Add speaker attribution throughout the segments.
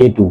Speaker 1: K2।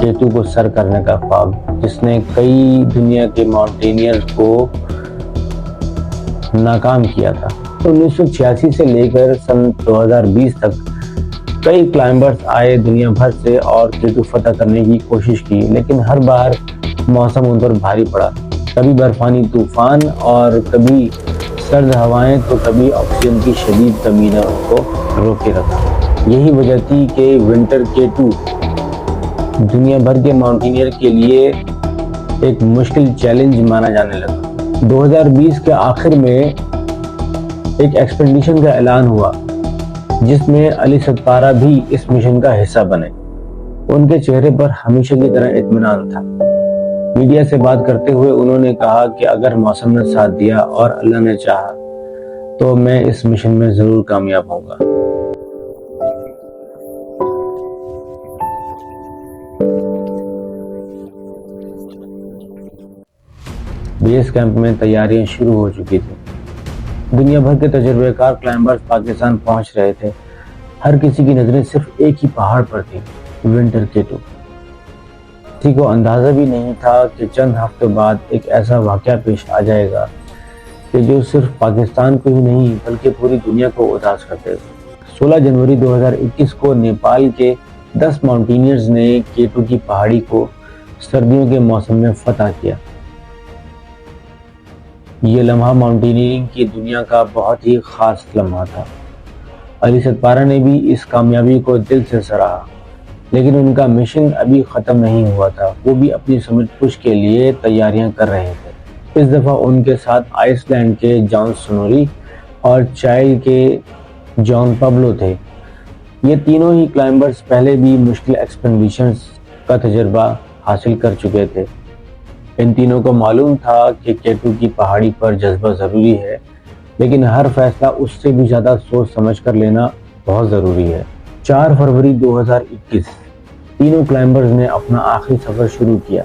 Speaker 1: کیتو کو سر کرنے کا خواب، جس نے کئی دنیا کے ماؤنٹینئر کو ناکام کیا تھا۔ 1986 سے لے کر سن 2020 تک کئی کلائمبرز آئے دنیا بھر سے اور کیتو فتح کرنے کی کوشش کی، لیکن ہر بار موسم ان پر بھاری پڑا، کبھی برفانی طوفان اور کبھی سرد ہوائیں تو کبھی آکسیجن کی شدید کمی نے ان کو روکے رکھا۔ یہی وجہ تھی کہ ونٹر کیٹو دنیا بھر کے ماؤنٹینئر کے لیے ایک مشکل چیلنج مانا جانے لگا۔ 2020 کے آخر میں ایک ایکسپیڈیشن کا اعلان ہوا جس میں علی ستپارہ بھی اس مشن کا حصہ بنے۔ ان کے چہرے پر ہمیشہ کی طرح اطمینان تھا۔ میڈیا سے بات کرتے ہوئے انہوں نے کہا کہ اگر موسم نے ساتھ دیا اور اللہ نے چاہا تو میں اس مشن میں ضرور کامیاب ہوں گا۔ بیس کیمپ میں تیاریاں شروع ہو چکی تھیں۔ دنیا بھر کے تجربہ کار کلائمبرز پاکستان پہنچ رہے تھے۔ ہر کسی کی نظریں صرف ایک ہی پہاڑ پر تھی، ونٹر کیٹو۔ کسی کو اندازہ بھی نہیں تھا کہ چند ہفتوں بعد ایک ایسا واقعہ پیش آ جائے گا کہ جو صرف پاکستان کو ہی نہیں بلکہ پوری دنیا کو اداس کر دے گا۔ 16 جنوری 2021 کو نیپال کے 10 ماؤنٹینئرز نے کیٹو کی پہاڑی کو سردیوں کے موسم میں فتح کیا۔ یہ لمحہ ماؤنٹینئرنگ کی دنیا کا بہت ہی خاص لمحہ تھا۔ علی ستپارہ نے بھی اس کامیابی کو دل سے سراہا، لیکن ان کا مشن ابھی ختم نہیں ہوا تھا۔ وہ بھی اپنی سمٹ پش کے لیے تیاریاں کر رہے تھے۔ اس دفعہ ان کے ساتھ آئس لینڈ کے جان سنوری اور چائل کے جان پبلو تھے۔ یہ تینوں ہی کلائمبرز پہلے بھی مشکل ایکسپیڈیشنز کا تجربہ حاصل کر چکے تھے۔ ان تینوں کو معلوم تھا کہ کیٹو کی پہاڑی پر جذبہ ضروری ہے، لیکن ہر فیصلہ اس سے بھی زیادہ سوچ سمجھ کر لینا بہت ضروری ہے۔ 4 فروری 2021 تینوں کلائمبرز نے اپنا آخری سفر شروع کیا۔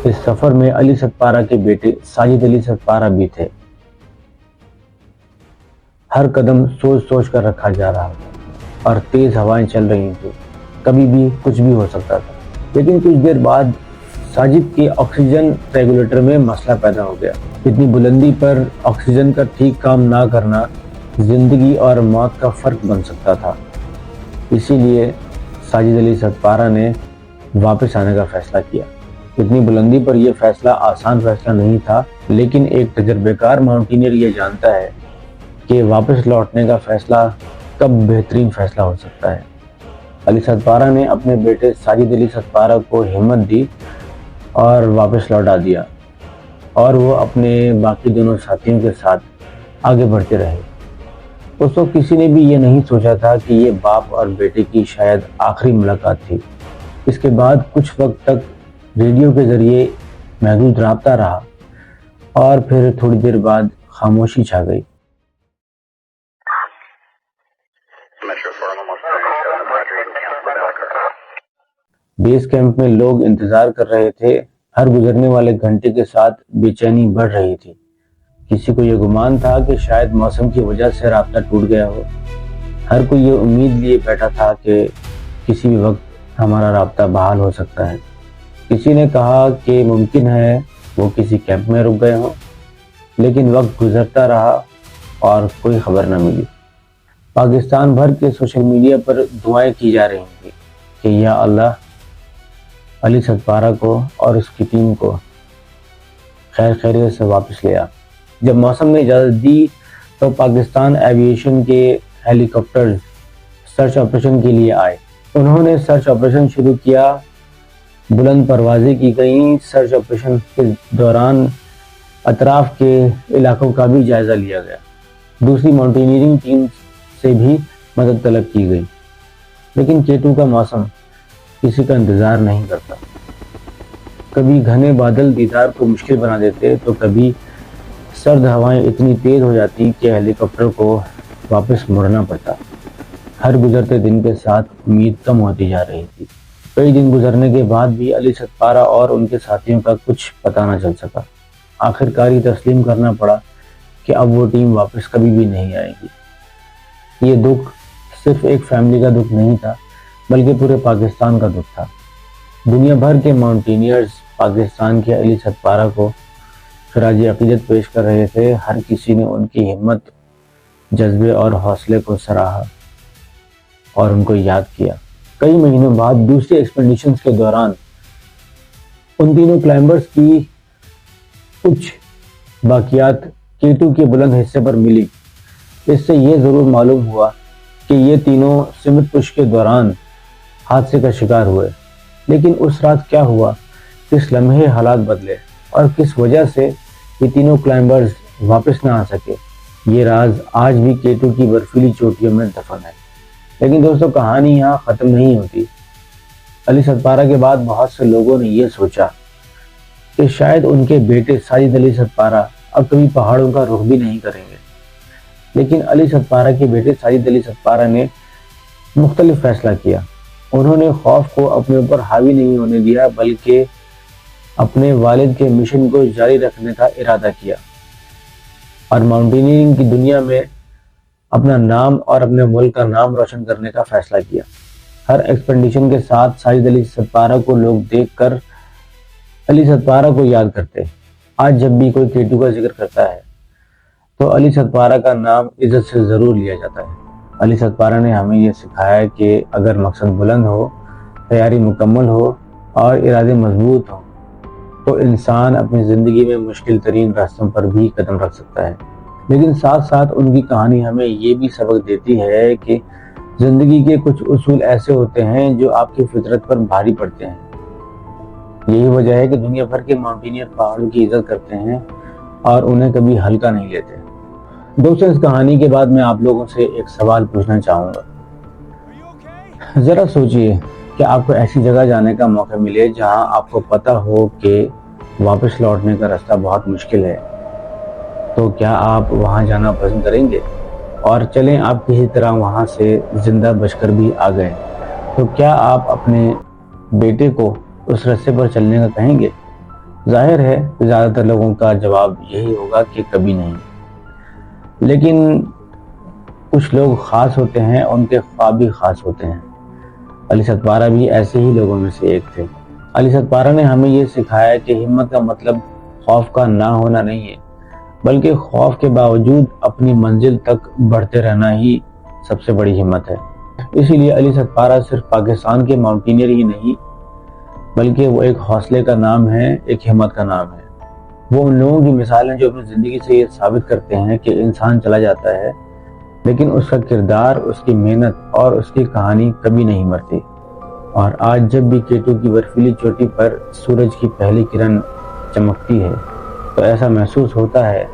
Speaker 1: اس سفر میں علی ستپارہ کے بیٹے ساجد علی ستپارہ بھی تھے۔ ہر قدم سوچ سوچ کر رکھا جا رہا تھا اور تیز ہوائیں چل رہی تھیں، کبھی بھی کچھ بھی ہو سکتا تھا۔ لیکن کچھ دیر بعد ساجد کے آکسیجن ریگولیٹر میں مسئلہ پیدا ہو گیا۔ اتنی بلندی پر آکسیجن کا ٹھیک کام نہ کرنا زندگی اور موت کا فرق بن سکتا تھا۔ اسی لیے ساجد علی ستپارہ نے واپس آنے کا فیصلہ کیا۔ اتنی بلندی پر یہ فیصلہ آسان فیصلہ نہیں تھا، لیکن ایک تجربہ کار ماؤنٹینئر یہ جانتا ہے کہ واپس لوٹنے کا فیصلہ کب بہترین فیصلہ ہو سکتا ہے۔ علی ستپارہ نے اپنے بیٹے ساجد علی ستپارہ کو ہمت دی اور واپس لوٹا دیا، اور وہ اپنے باقی دونوں ساتھیوں کے ساتھ آگے بڑھتے رہے۔ اس وقت کسی نے بھی یہ نہیں سوچا تھا کہ یہ باپ اور بیٹے کی شاید آخری ملاقات تھی۔ اس کے بعد کچھ وقت تک ریڈیو کے ذریعے محدود رابطہ رہا اور پھر تھوڑی دیر بعد خاموشی چھا گئی۔ بیس کیمپ میں لوگ انتظار کر رہے تھے۔ ہر گزرنے والے گھنٹے کے ساتھ بے چینی بڑھ رہی تھی۔ کسی کو یہ گمان تھا کہ شاید موسم کی وجہ سے رابطہ ٹوٹ گیا ہو۔ ہر کوئی یہ امید لیے بیٹھا تھا کہ کسی بھی وقت ہمارا رابطہ بحال ہو سکتا ہے۔ کسی نے کہا کہ ممکن ہے وہ کسی کیمپ میں رک گئے ہوں، لیکن وقت گزرتا رہا اور کوئی خبر نہ ملی۔ پاکستان بھر کے سوشل میڈیا پر دعائیں کی جا رہی تھیں کہ یا اللہ علی ستپارہ کو اور اس کی ٹیم کو خیر خیریت سے واپس لیا۔ جب موسم نے اجازت دی تو پاکستان ایویشن کے ہیلی کاپٹرز سرچ آپریشن کے لیے آئے۔ انہوں نے سرچ آپریشن شروع کیا۔ بلند پروازیں کی گئیں۔ سرچ آپریشن کے دوران اطراف کے علاقوں کا بھی جائزہ لیا گیا۔ دوسری ماؤنٹینئرنگ ٹیم سے بھی مدد طلب کی گئی، لیکن کیٹو کا موسم کسی کا انتظار نہیں کرتا۔ کبھی گھنے بادل دیدار کو مشکل بنا دیتے تو کبھی سرد ہوائیں اتنی تیز ہو جاتی کہ ہیلی کاپٹر کو واپس مڑنا پڑتا۔ ہر گزرتے دن کے ساتھ امید کم ہوتی جا رہی تھی۔ کئی دن گزرنے کے بعد بھی علی ستپارہ اور ان کے ساتھیوں کا کچھ پتہ نہ چل سکا۔ آخرکار یہ تسلیم کرنا پڑا کہ اب وہ ٹیم واپس کبھی بھی نہیں آئے گی۔ یہ دکھ صرف ایک فیملی کا دکھ نہیں تھا بلکہ پورے پاکستان کا دکھ تھا۔ دنیا بھر کے ماؤنٹینئرز پاکستان کے علی ستپارہ کو خراج عقیدت پیش کر رہے تھے۔ ہر کسی نے ان کی ہمت، جذبے اور حوصلے کو سراہا اور ان کو یاد کیا۔ کئی مہینوں بعد دوسری ایکسپیڈیشنز کے دوران ان تینوں کلائمبرز کی کچھ باقیات K2 کے بلند حصے پر ملی۔ اس سے یہ ضرور معلوم ہوا کہ یہ تینوں سمت پش کے دوران حادثے کا شکار ہوئے، لیکن اس رات کیا ہوا، کس لمحے حالات بدلے اور کس وجہ سے یہ تینوں کلائمبرز واپس نہ آ سکے، یہ راز آج بھی K2 کی برفیلی چوٹیوں میں دفن ہے۔ لیکن دوستو، کہانی یہاں ختم نہیں ہوتی۔ علی ستپارہ کے بعد بہت سے لوگوں نے یہ سوچا کہ شاید ان کے بیٹے ساجد علی ستپارہ اب کبھی پہاڑوں کا رخ بھی نہیں کریں گے، لیکن علی ستپارہ کے بیٹے ساجد علی ستپارہ نے مختلف فیصلہ کیا۔ انہوں نے خوف کو اپنے اوپر حاوی نہیں ہونے دیا بلکہ اپنے والد کے مشن کو جاری رکھنے کا ارادہ کیا اور ماؤنٹینئرنگ کی دنیا میں اپنا نام اور اپنے ملک کا نام روشن کرنے کا فیصلہ کیا۔ ہر ایکسپیڈیشن کے ساتھ ساجد علی ستپارہ کو لوگ دیکھ کر علی ستپارہ کو یاد کرتے۔ آج جب بھی کوئی K2 کا ذکر کرتا ہے تو علی ستپارہ کا نام عزت سے ضرور لیا جاتا ہے۔ علی ستپارہ نے ہمیں یہ سکھایا کہ اگر مقصد بلند ہو، تیاری مکمل ہو اور ارادے مضبوط ہوں تو انسان اپنی زندگی میں مشکل ترین راستوں پر بھی قدم رکھ سکتا ہے۔ لیکن ساتھ ساتھ ان کی کہانی ہمیں یہ بھی سبق دیتی ہے کہ زندگی کے کچھ اصول ایسے ہوتے ہیں جو آپ کی فطرت پر بھاری پڑتے ہیں۔ یہی وجہ ہے کہ دنیا بھر کے ماؤنٹینئر پہاڑوں کی عزت کرتے ہیں اور انہیں کبھی ہلکا نہیں لیتے۔ دوستو، اس کہانی کے بعد میں آپ لوگوں سے ایک سوال پوچھنا چاہوں گا۔ ذرا سوچئے کہ آپ کو ایسی جگہ جانے کا موقع ملے جہاں آپ کو پتہ ہو کہ واپس لوٹنے کا راستہ بہت مشکل ہے، تو کیا آپ وہاں جانا پسند کریں گے؟ اور چلیں آپ کسی طرح وہاں سے زندہ بچ کر بھی آ گئے، تو کیا آپ اپنے بیٹے کو اس راستے پر چلنے کا کہیں گے؟ ظاہر ہے زیادہ تر لوگوں کا جواب یہی ہوگا کہ کبھی نہیں۔ لیکن کچھ لوگ خاص ہوتے ہیں، ان کے خواب بھی خاص ہوتے ہیں۔ علی ستپارہ بھی ایسے ہی لوگوں میں سے ایک تھے۔ علی ستپارہ نے ہمیں یہ سکھایا کہ ہمت کا مطلب خوف کا نہ ہونا نہیں ہے، بلکہ خوف کے باوجود اپنی منزل تک بڑھتے رہنا ہی سب سے بڑی ہمت ہے۔ اسی لیے علی ستپارہ صرف پاکستان کے ماؤنٹینئر ہی نہیں بلکہ وہ ایک حوصلے کا نام ہے، ایک ہمت کا نام ہے۔ وہ ان لوگوں کی مثال ہیں جو اپنی زندگی سے یہ ثابت کرتے ہیں کہ انسان چلا جاتا ہے لیکن اس کا کردار، اس کی محنت اور اس کی کہانی کبھی نہیں مرتی۔ اور آج جب بھی K2 کی برفیلی چوٹی پر سورج کی پہلی کرن چمکتی ہے تو ایسا محسوس ہوتا ہے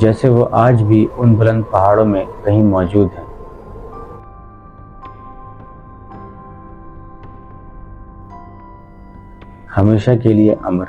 Speaker 1: جیسے وہ آج بھی ان بلند پہاڑوں میں کہیں موجود ہے۔ ہمیشہ کے لیے امر۔